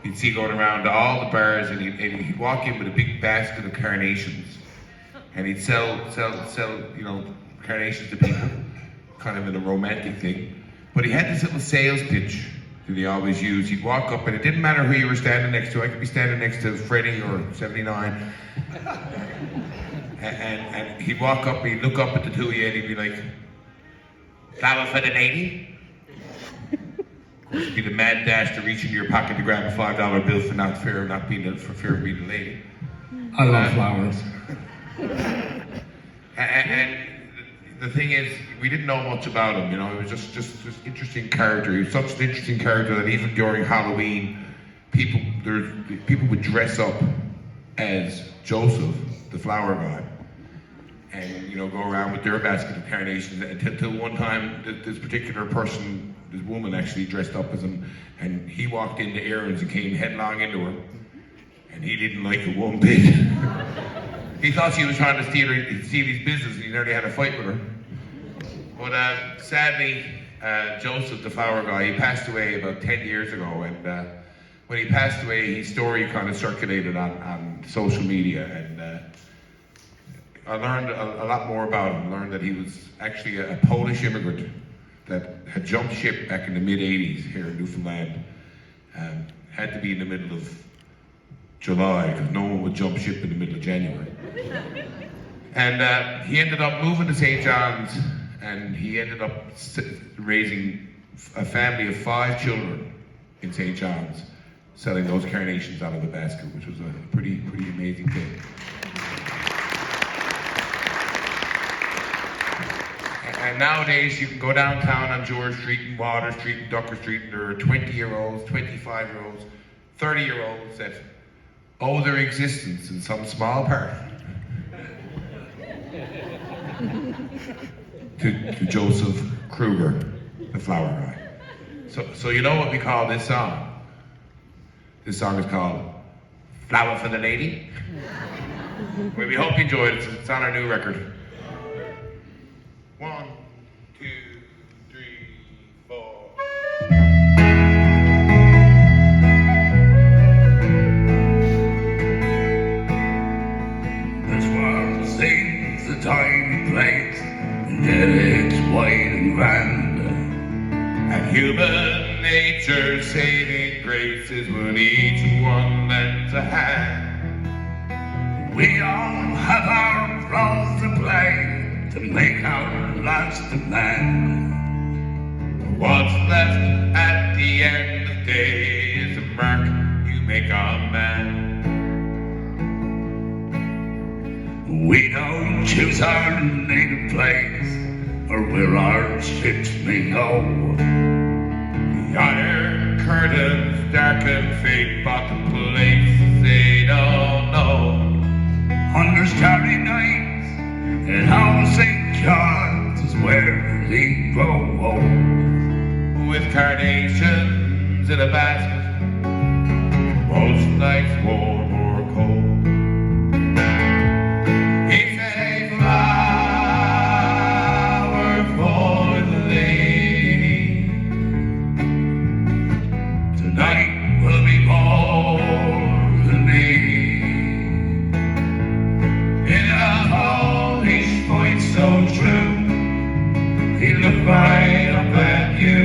you'd see going around to all the bars, and he'd walk in with a big basket of carnations, and he'd sell, you know, carnations to people, kind of in a romantic thing. But he had this little sales pitch that he always used. He'd walk up, and it didn't matter who you were standing next to. I could be standing next to Freddie or 79. And he'd walk up, and he'd look up at the two of you, and he'd be like, "Flower for the lady?" It'd be the mad dash to reach into your pocket to grab a $5 bill for fear of being a lady. I love flowers. And the thing is, we didn't know much about him, you know. He was just interesting character. He was such an interesting character that even during Halloween, people would dress up as Joseph, the flower guy, and, you know, go around with their basket of carnations until one time this particular person, this woman, actually dressed up as him, and he walked into errands and came headlong into her, and he didn't like it one bit. He thought she was trying to steal his business, and he nearly had a fight with her. But sadly, Joseph, the flower guy, he passed away about 10 years ago, and when he passed away, his story kind of circulated on social media, and I learned a lot more about him. I learned that he was actually a Polish immigrant that had jumped ship back in the mid-'80s here in Newfoundland. Had to be in the middle of July, because no one would jump ship in the middle of January. And he ended up moving to St. John's, and he ended up raising a family of 5 children in St. John's, selling those carnations out of the basket, which was a pretty amazing thing. And nowadays, you can go downtown on George Street and Water Street and Ducker Street, and there are 20-year-olds, 25-year-olds, 30-year-olds that owe their existence in some small part to Joseph Kruger, the flower guy. So you know what we call this song? This song is called "Flower for the Lady." We hope you enjoyed it. It's on our new record. 1, 2, 3, 4. This world seems a tiny place, and yet it's wide and grand. And human nature's saving grace is when each one lends a hand. We all have our roles to play to make our lives demand. What's left at the end of the day is a mark you make on man. We don't choose our native place or where our ships may go. The iron curtains darken fate, but the places they don't know. Under starry nights and all St. John's is where they grow. With carnations in a basket, most nights warm or cold. It's a flower for the lady. Tonight will be more than me. In a Polish voice so true, he looked right up at you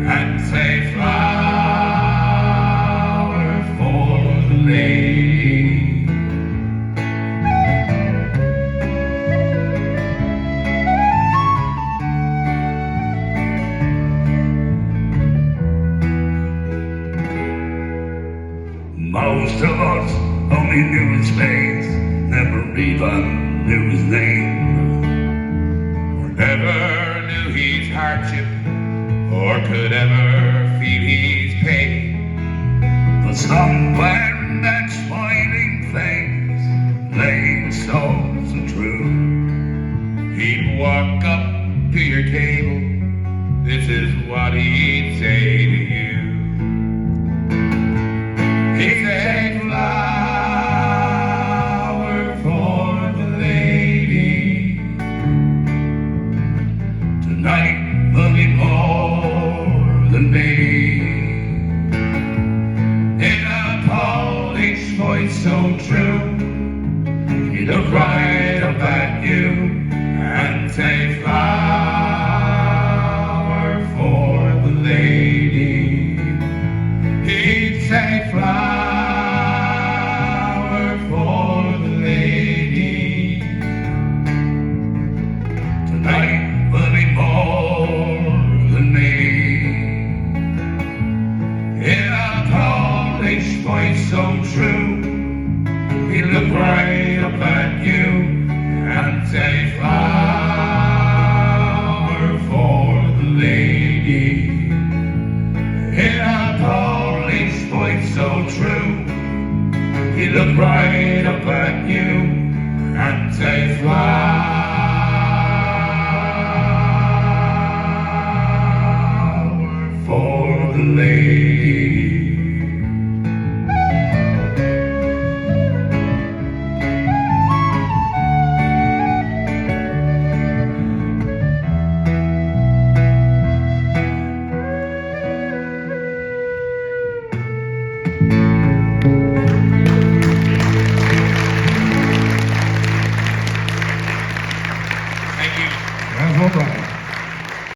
and say, "Flower for the lady." Most of us only knew his face, never even knew his name. Or never knew his hardship, or could ever feel his pain. But somewhere in that smiling face lay souls so true. He'd walk up to your table, this is what he'd say to you. He'd say, "Flower for the lady. Tonight will be more than me. In so true. He looked right up at you and say flower for the lady. He'd say flower for the lady. Tonight will be more than me. In a Polish voice so true, he looked right up at you and say flower for the lady. In a Polish voice so true, he looked right up at you